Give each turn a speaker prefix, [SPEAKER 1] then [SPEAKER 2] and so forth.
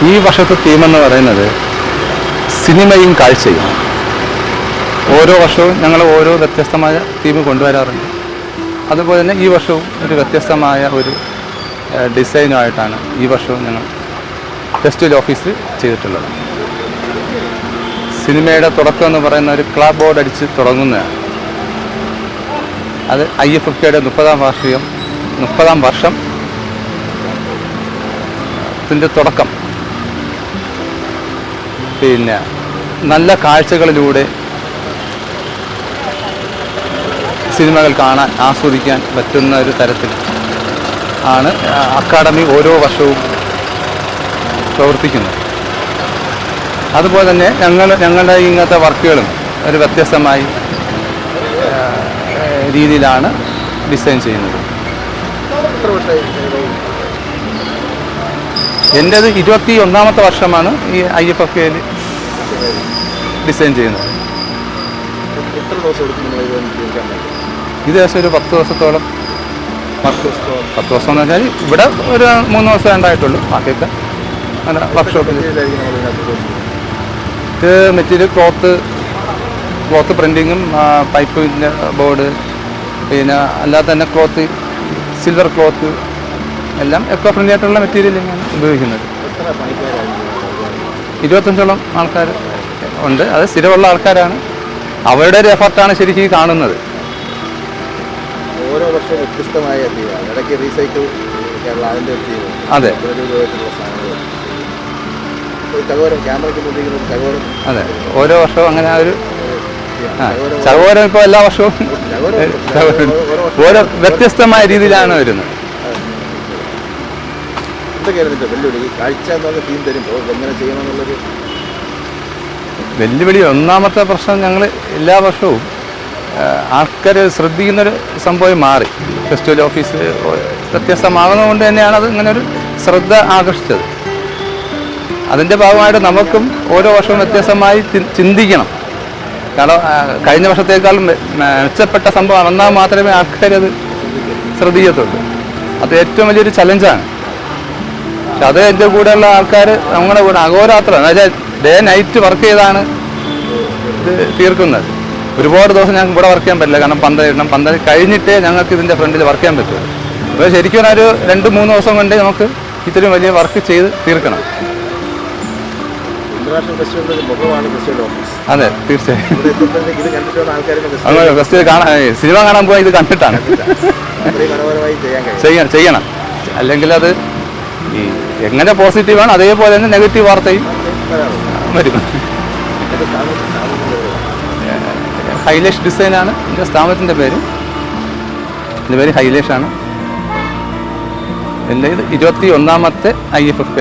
[SPEAKER 1] ഈ വർഷത്തെ തീമെന്ന് പറയുന്നത് സിനിമയും കാഴ്ചയും. ഓരോ വർഷവും ഞങ്ങൾ ഓരോ വ്യത്യസ്തമായ തീം കൊണ്ടുവരാറുണ്ട്. അതുപോലെ തന്നെ ഈ വർഷവും ഒരു വ്യത്യസ്തമായ ഒരു ഡിസൈനുമായിട്ടാണ് ഈ വർഷവും ഞങ്ങൾ ഫെസ്റ്റിവൽ ഓഫീസ് ചെയ്തിട്ടുള്ളത്. സിനിമയുടെ തുടക്കം എന്ന് പറയുന്ന ഒരു ക്ലാബ് ബോർഡ് അടിച്ച് തുടങ്ങുന്നതാണ്. അത് IFFKയുടെ 30ാം വർഷത്തിൻ്റെ തുടക്കം. പിന്നെ നല്ല കാഴ്ചകളിലൂടെ സിനിമകൾ കാണാൻ ആസ്വദിക്കാൻ പറ്റുന്ന ഒരു തരത്തിൽ ആണ് അക്കാദമി ഓരോ വർഷവും പ്രവർത്തിക്കുന്നത്. അതുപോലെ തന്നെ ഞങ്ങളുടെ ഇങ്ങനത്തെ വർക്കുകളും ഒരു വ്യത്യസ്തമായി രീതിയിലാണ് ഡിസൈൻ ചെയ്യുന്നത്. എൻ്റേത് 21ാമത്തെ വർഷമാണ് ഈ IFFKയിൽ ഡിസൈൻ ചെയ്യുന്നത്. ഇത് ഏകദേശം ഒരു 10 ദിവസത്തോളം. 10 ദിവസം എന്ന് വെച്ചാൽ ഇവിടെ ഒരു 3 ദിവസം ഉണ്ടായിട്ടുള്ളൂ. ബാക്കിയൊക്കെ അങ്ങനെ വർക്ക്ഷോപ്പിൽ. ഇത് മെറ്റീരിയൽ ക്ലോത്ത് പ്രിൻറ്റിങ്ങും പൈപ്പിൻ്റെ ബോർഡ്, പിന്നെ അല്ലാതെ തന്നെ ക്ലോത്ത്, സിൽവർ ക്ലോത്ത് എല്ലാം എക്കോ ഫ്രണ്ട്ലി ആയിട്ടുള്ള മെറ്റീരിയൽ ഇങ്ങനെ ഉപയോഗിക്കുന്നത്. 25ഓളം ആൾക്കാർ ഉണ്ട്. അത് സ്ഥിരമുള്ള ആൾക്കാരാണ്. അവരുടെ ഒരു എഫർട്ടാണ് ശരിക്കും കാണുന്നത്.
[SPEAKER 2] ഓരോ വർഷവും വ്യത്യസ്തമായ തീമാണ്. ഇടയ്ക്ക് റീസൈക്കിൾ കേരള അതിൻ്റെ ഒരു തീം.
[SPEAKER 1] അതെ,
[SPEAKER 2] ചകോരം ക്യാമറയ്ക്ക് മുന്നിൽ ചകോരം.
[SPEAKER 1] അതെ, ഓരോ വർഷവും അങ്ങനെ ഒരു ചകോരം ഇപ്പോൾ എല്ലാ വർഷവും ഓരോ വ്യത്യസ്തമായ രീതിയിലാണ് വരുന്നത്.
[SPEAKER 2] എന്തൊക്കെയായിരുന്നു വെല്ലുവിളി? കാഴ്ച എന്നുള്ള തീം തരുമ്പോൾ എങ്ങനെ ചെയ്യണമെന്നുള്ളൊരു
[SPEAKER 1] വെല്ലുവിളി. ഒന്നാമത്തെ പ്രശ്നം, ഞങ്ങൾ എല്ലാ വർഷവും ആൾക്കാർ ശ്രദ്ധിക്കുന്നൊരു സംഭവം മാറി. ഫെസ്റ്റിവൽ ഓഫീസ് വ്യത്യസ്തമാകുന്നതുകൊണ്ട് തന്നെയാണ് അത് ഇങ്ങനെ ഒരു ശ്രദ്ധ ആകർഷിച്ചത്. അതിൻ്റെ ഭാഗമായിട്ട് നമുക്കും ഓരോ വർഷവും വ്യത്യസ്തമായി ചിന്തിക്കണം. കാരണം കഴിഞ്ഞ വർഷത്തേക്കാൾ മെച്ചപ്പെട്ട സംഭവം എന്നാൽ മാത്രമേ ആൾക്കാരത് ശ്രദ്ധിക്കത്തുള്ളൂ. അത് ഏറ്റവും വലിയൊരു ചലഞ്ചാണ്. പക്ഷെ അത് എൻ്റെ കൂടെയുള്ള ആൾക്കാർ നമ്മുടെ കൂടെ അഹോരാത്രം, എന്നുവെച്ചാൽ ഡേ നൈറ്റ് വർക്ക് ചെയ്താണ് ഇത് തീർക്കുന്നത്. ഒരുപാട് ദിവസം ഞങ്ങൾക്ക് ഇവിടെ വർക്ക് ചെയ്യാൻ പറ്റില്ല. കാരണം പന്തൽ കഴിഞ്ഞിട്ടേ ഞങ്ങൾക്ക് ഇതിൻ്റെ ഫ്രണ്ടിൽ വർക്ക് ചെയ്യാൻ പറ്റുള്ളൂ. അപ്പോൾ ശരിക്കും ഒരു 2-3 ദിവസം കൊണ്ട് നമുക്ക് ഇത്രയും വലിയ വർക്ക് ചെയ്ത് തീർക്കണം. അതെ, തീർച്ചയായും. ഫെസ്റ്റിവൽ കാണാൻ, സിനിമ കാണാൻ പോയാൽ ഇത് കണ്ടിട്ടാണ് ചെയ്യണം. അല്ലെങ്കിൽ അത് ഈ എങ്ങനെ പോസിറ്റീവാണ് അതേപോലെ തന്നെ നെഗറ്റീവ് വാർത്തയും വരും. ഹൈലേഷ് ഡിസൈനാണ് എൻ്റെ സ്ഥാപനത്തിൻ്റെ പേര്. എൻ്റെ പേര് ഹൈലേഷാണ്. എൻ്റെ ഇത് 21ാമത്തെ IFFK